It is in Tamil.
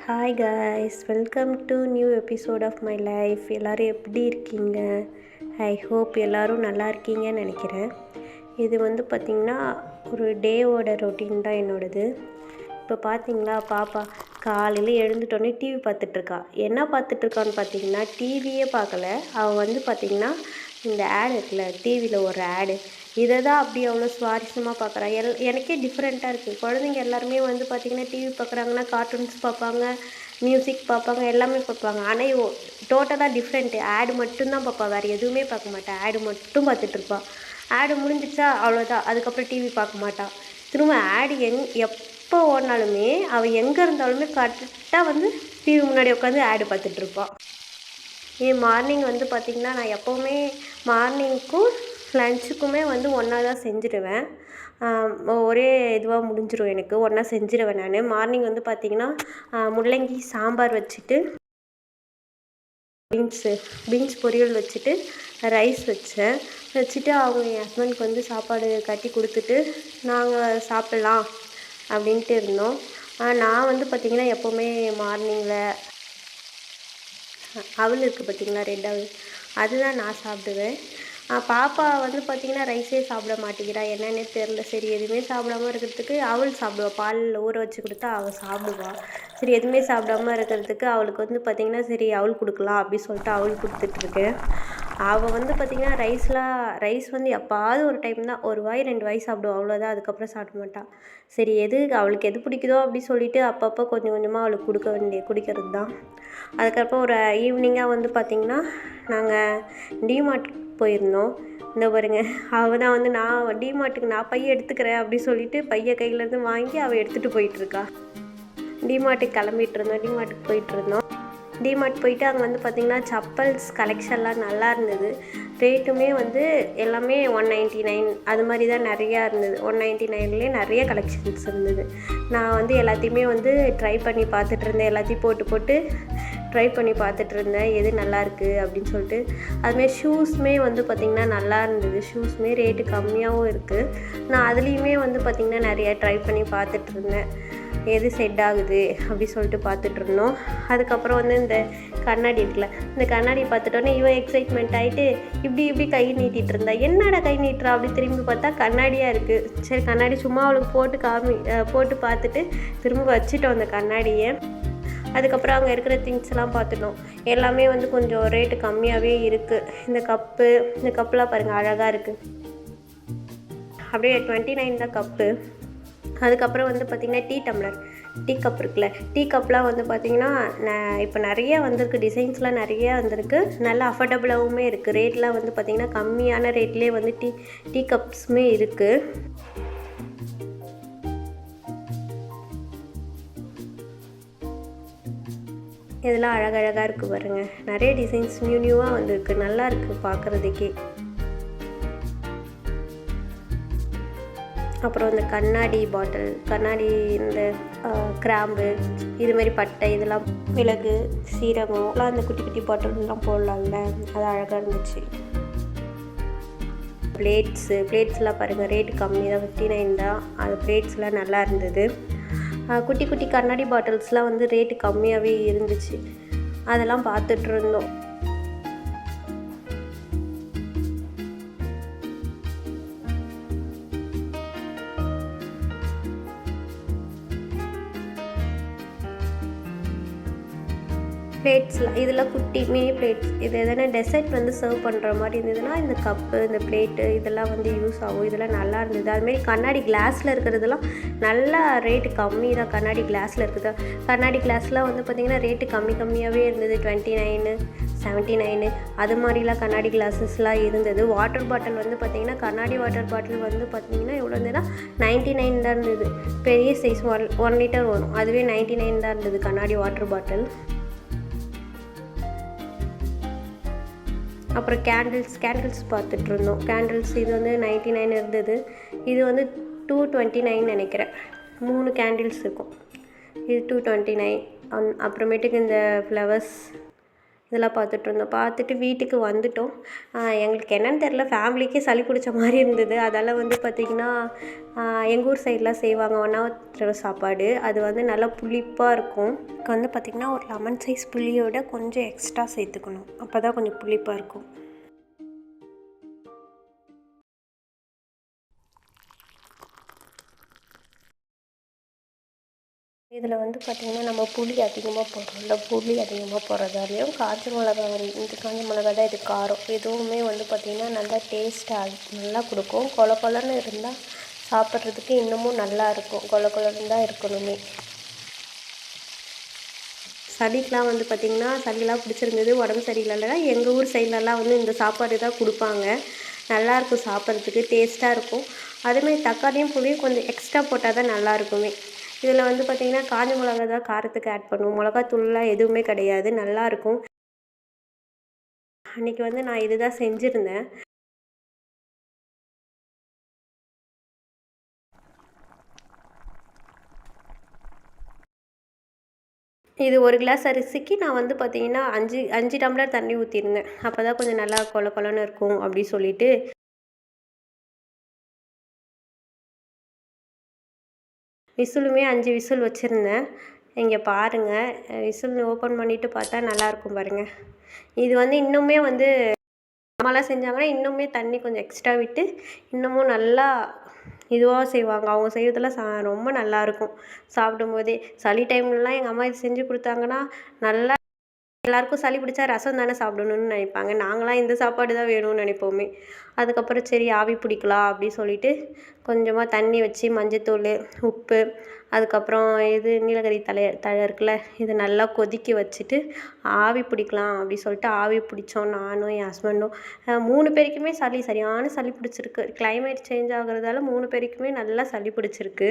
Hi guys, welcome to new episode of my life. எல்லோரும் எப்படி இருக்கீங்க? ஐ ஹோப் எல்லோரும் நல்லா இருக்கீங்கன்னு நினைக்கிறேன். இது பார்த்திங்கன்னா ஒரு டேவோட ரொட்டீன் தான் என்னோடது. இப்போ பார்த்திங்களா, பாப்பா காலையில் எழுந்துட்டோன்னே டிவி பார்த்துட்ருக்கா. என்ன பார்த்துட்ருக்கான்னு பார்த்திங்கன்னா, டிவியே பார்க்கல. அவள் பார்த்திங்கன்னா இந்த ஆடு இருக்குல்ல, டிவியில் ஒரு ஆடு, இதை தான் அப்படி அவ்வளோ சுவாரஸ்யமாக பார்க்குறா. எனக்கே டிஃப்ரெண்ட்டாக இருக்குது. குழந்தைங்க எல்லாருமே பார்த்திங்கன்னா டிவி பார்க்குறாங்கன்னா கார்ட்டூன்ஸ் பார்ப்பாங்க, மியூசிக் பார்ப்பாங்க, எல்லாமே பார்ப்பாங்க. ஆனால் டோட்டலாக டிஃப்ரெண்ட்டு. ஆடு மட்டும்தான் பார்ப்பா, வேறு எதுவுமே பார்க்க மாட்டா. ஆடு மட்டும் பார்த்துட்ருப்பா. ஆடு முடிஞ்சிச்சா அவ்வளோதான், அதுக்கப்புறம் டிவி பார்க்க மாட்டாள். திரும்ப ஆடு எப்போ ஓடினாலுமே அவள் எங்கே இருந்தாலுமே கரெக்டாக டிவி முன்னாடி உட்காந்து ஆடு பார்த்துட்ருப்பாள். மார்னிங் பார்த்திங்கன்னா நான் எப்போவுமே மார்னிங்க்கும் லஞ்சுக்குமே ஒன்றா தான் செஞ்சுடுவேன். ஒரே இதுவாக முடிஞ்சிடும், எனக்கு ஒன்றா செஞ்சுடுவேன் நான். மார்னிங் பார்த்திங்கன்னா முள்ளங்கி சாம்பார் வச்சுட்டு பீன்ஸ் பொரியல் வச்சுட்டு ரைஸ் வச்சுட்டு அவங்க என் ஹஸ்பண்டுக்கு சாப்பாடு கட்டி கொடுத்துட்டு நாங்கள் சாப்பிட்லாம் அப்படின்ட்டு இருந்தோம். நான் பார்த்திங்கன்னா எப்போவுமே மார்னிங்கில் அவல் இருக்குது பார்த்திங்களா, ரெட் அவல், அதுதான் நான் சாப்பிடுவேன். பாப்பா பார்த்திங்கன்னா ரைஸே சாப்பிட மாட்டேங்கிறா, என்னென்னே தெரில. சரி, எதுவுமே சாப்பிடாமல் இருக்கிறதுக்கு அவள் சாப்பிடுவாள். பாலில் ஊற வச்சு கொடுத்தா அவள் சாப்பிடுவாள். சரி, எதுவுமே சாப்பிடாமல் இருக்கிறதுக்கு அவளுக்கு பார்த்திங்கன்னா சரி அவள் கொடுக்கலாம் அப்படின்னு சொல்லிட்டு அவள் கொடுத்துட்ருக்கேன். அவள் பார்த்திங்கன்னா ரைஸ் எப்பாவது ஒரு டைம் தான், ஒரு வாய் 2 வாய் சாப்பிடுவாள், அவ்வளோதான். அதுக்கப்புறம் சாப்பிட மாட்டாள். சரி, அவளுக்கு எது பிடிக்குதோ அப்படி சொல்லிவிட்டு அப்பப்போ கொஞ்சம் கொஞ்சமாக அவளுக்கு குடிக்கிறது தான். அதுக்கப்புறம் ஒரு ஈவினிங்காக பார்த்திங்கன்னா நாங்கள் டிமார்ட் போயிருந்தோம். இந்த பாருங்க, அவள் தான் நான் டிமார்ட்டுக்கு நான் பையை எடுத்துக்கிறேன் அப்படின்னு சொல்லிட்டு பையை கையிலேருந்து வாங்கி அவள் எடுத்துகிட்டு போயிட்டுருக்கா. டிமார்ட்டுக்கு போயிட்டுருந்தோம். டிமார்ட் போயிட்டு அங்கே பார்த்திங்கன்னா சப்பல்ஸ் கலெக்ஷன்லாம் நல்லா இருந்தது. ரேட்டுமே எல்லாமே 199 அது மாதிரி தான் நிறையா இருந்தது. 199லேயே நிறைய கலெக்ஷன்ஸ் இருந்தது. நான் எல்லாத்தையுமே ட்ரை பண்ணி பார்த்துட்ருந்தேன். எல்லாத்தையும் போட்டு ட்ரை பண்ணி பார்த்துட்ருந்தேன் எது நல்லாயிருக்கு அப்படின்னு சொல்லிட்டு. அதுமாரி ஷூஸுமே பார்த்திங்கன்னா நல்லா இருந்தது. ஷூஸுமே ரேட்டு கம்மியாகவும் இருக்குது. நான் அதுலேயுமே பார்த்திங்கன்னா நிறையா ட்ரை பண்ணி பார்த்துட்ருந்தேன், எது செட் ஆகுது அப்படி சொல்லிட்டு பார்த்துட்ருந்தோம். அதுக்கப்புறம் இந்த கண்ணாடி இருக்குல்ல, இந்த கண்ணாடி பார்த்துட்டோன்னே இவன் எக்ஸைட்மெண்ட் ஆகிட்டு இப்படி கை நீட்டிகிட்டு இருந்தா. என்னடா கை நீட்டுறா அப்படி திரும்பி பார்த்தா கண்ணாடியாக இருக்குது. சரி, கண்ணாடி சும்மா அவளுக்கு போட்டு பார்த்துட்டு திரும்ப வச்சுட்டோம் அந்த கண்ணாடியை. அதுக்கப்புறம் அங்கே இருக்கிற திங்ஸ்லாம் பார்த்துட்டோம். எல்லாமே கொஞ்சம் ரேட்டு கம்மியாகவே இருக்குது. இந்த கப்புலாம் பாருங்கள், அழகாக இருக்குது. அப்படியே 29 தான் கப்பு. அதுக்கப்புறம் பார்த்திங்கன்னா டீ கப் இருக்குல்ல, டீ கப்லாம் பார்த்திங்கன்னா இப்போ நிறையா வந்திருக்கு, டிசைன்ஸ்லாம் நிறையா வந்திருக்கு. நல்லா அஃபோர்டபுளாகவுமே இருக்குது. ரேட்லாம் பார்த்திங்கன்னா கம்மியான ரேட்லேயே டீ கப்ஸுமே இருக்குது. இதெல்லாம் அழகழகாக இருக்குது பாருங்கள். நிறைய டிசைன்ஸ் நியூவாக வந்திருக்கு, நல்லா இருக்குது பார்க்குறதுக்கே. அப்புறம் இந்த கண்ணாடி பாட்டில், இந்த கிராம்பு, இதுமாரி பட்டை, இதெல்லாம் மிளகு, சீரகம் எல்லாம் அந்த குட்டி குட்டி பாட்டில்லாம் போடலாம்ல, அது அழகாக இருந்துச்சு. பிளேட்ஸ்லாம் பாருங்கள், ரேட்டு கம்மி தான், 59 தான். அது பிளேட்ஸ்லாம் நல்லா இருந்தது. குட்டி குட்டி கண்ணாடி பாட்டில்ஸ்லாம் ரேட்டு கம்மியாகவே இருந்துச்சு. அதெல்லாம் பார்த்துட்ருந்தோம். பிளேட்ஸ்லாம் இதெல்லாம் குட்டி மினி பிளேட்ஸ். இது எதனா டெசர்ட் சர்வ் பண்ணுற மாதிரி இருந்ததுன்னா இந்த கப்பு, இந்த பிளேட்டு இதெல்லாம் யூஸ் ஆகும். இதெல்லாம் நல்லா இருந்தது. அதுமாரி கண்ணாடி கிளாஸில் இருக்கிறதுலாம் நல்லா ரேட்டு கம்மி தான். கண்ணாடி கிளாஸில் இருக்குது. கண்ணாடி கிளாஸ்லாம் பார்த்திங்கன்னா ரேட்டு கம்மியாகவே இருந்தது. 29, 79 அது மாதிரிலாம் கண்ணாடி கிளாஸஸ்லாம் இருந்தது. வாட்டர் பாட்டில் பார்த்திங்கன்னா கண்ணாடி வாட்டர் பாட்டில் பார்த்திங்கன்னா எவ்வளோ இருந்ததுன்னா 99 தான் இருந்தது. பெரிய சைஸ் 1 லிட்டர் வரும், அதுவே 99 தான் இருந்தது கண்ணாடி வாட்டர் பாட்டில். அப்புறம் கேண்டில்ஸ் பார்த்துட்ருந்தோம். கேண்டில்ஸ் இது 99 இருந்தது. இது 229 நினைக்கிறேன். 3 கேண்டில்ஸ் இருக்கும். இது 229. அப்புறமேட்டுக்கு இந்த ஃப்ளவர்ஸ் இதெல்லாம் பார்த்துட்ருந்தோம். பார்த்துட்டு வீட்டுக்கு வந்துட்டோம். எங்களுக்கு என்னன்னு தெரில, ஃபேமிலிக்கே சளி பிடிச்ச மாதிரி இருந்தது. அதால் வந்து பார்த்திங்கன்னா எங்கள் ஊர் சைட்லாம் செய்வாங்க ஒன்றாவது சாப்பாடு. அது வந்து நல்லா புளிப்பாக இருக்கும். இதுக்கு வந்து பார்த்திங்கன்னா ஒரு லெமன் சைஸ் புளியோட கொஞ்சம் எக்ஸ்ட்ரா சேர்த்துக்கணும். அப்போ தான் கொஞ்சம் புளிப்பாக இருக்கும். இதில் வந்து பார்த்திங்கன்னா நம்ம புளி அதிகமாக போடுறோம்ல, புளி அதிகமாக போடுறதாலையும் காஞ்ச மிளகா இந்த காஞ்ச மிளகா தான் இது காரம். இதுவுமே வந்து பார்த்திங்கன்னா நல்லா டேஸ்ட்டாக நல்லா கொடுக்கும். கொல கொலன்னு இருந்தால் சாப்பிட்றதுக்கு இன்னமும் நல்லா இருக்கும். கொல கொலன்னு தான் இருக்கணுமே. சளிக்கெலாம் வந்து பார்த்திங்கன்னா சளியெலாம் பிடிச்சிருந்தது, உடம்பு சரியில்லைன்னா எங்கள் ஊர் சைட்லலாம் வந்து இந்த சாப்பாடு தான் கொடுப்பாங்க. நல்லாயிருக்கும், சாப்பிட்றதுக்கு டேஸ்ட்டாக இருக்கும். அதேமாதிரி தக்காளியும் புளியும் கொஞ்சம் எக்ஸ்ட்ரா போட்டால் தான் நல்லாயிருக்குமே. இதில் வந்து பார்த்திங்கன்னா காஞ்ச மிளகா தான் காரத்துக்கு ஆட் பண்ணுவோம். மிளகாத்தூள்லாம் எதுவுமே கிடையாது, நல்லாயிருக்கும். அன்றைக்கி வந்து நான் இது தான் செஞ்சுருந்தேன். இது 1 கிளாஸ் அரிசிக்கு நான் வந்து பார்த்திங்கன்னா 5 டம்ளர் தண்ணி ஊற்றிருந்தேன். அப்போ தான் கொஞ்சம் நல்லா கொல கொலன்னு இருக்கும் அப்படி சொல்லிட்டு. விசிலுமே 5 விசில் வச்சுருந்தேன். இங்கே பாருங்கள், விசில் ஓப்பன் பண்ணிவிட்டு பார்த்தா நல்லாயிருக்கும் பாருங்கள். இது வந்து இன்னுமே வந்து அம்மாலாம் செஞ்சாங்கன்னா இன்னுமே தண்ணி கொஞ்சம் எக்ஸ்ட்ரா விட்டு இன்னமும் நல்லா இதுவாக செய்வாங்க. அவங்க செய்கிறதுலாம் ரொம்ப நல்லாயிருக்கும் சாப்பிடும்போதே. சளி டைம்லலாம் எங்கள் அம்மா இது செஞ்சு கொடுத்தாங்கன்னா நல்லா எல்லாருக்கும் சளி பிடிச்சா ரசம் தானே சாப்பிடணும்னு நினைப்பாங்க. நாங்களாம் இந்த சாப்பாடு தான் வேணும்னு நினைப்போமே. அதுக்கப்புறம் சரி ஆவி பிடிக்கலாம் அப்படின்னு சொல்லிட்டு கொஞ்சமாக தண்ணி வச்சு மஞ்சத்தூள், உப்பு, அதுக்கப்புறம் இது நீலகிரி தழை இருக்குல்ல, இது நல்லா கொதிக்க வச்சுட்டு ஆவி பிடிக்கலாம் அப்படி சொல்லிட்டு ஆவி பிடிச்சோம் நானும் என் ஹஸ்பண்டும். 3 பேருக்குமே சரியான சளி பிடிச்சிருக்கு. கிளைமேட் சேஞ்ச் ஆகுறதால 3 பேருக்குமே நல்லா சளி பிடிச்சிருக்கு.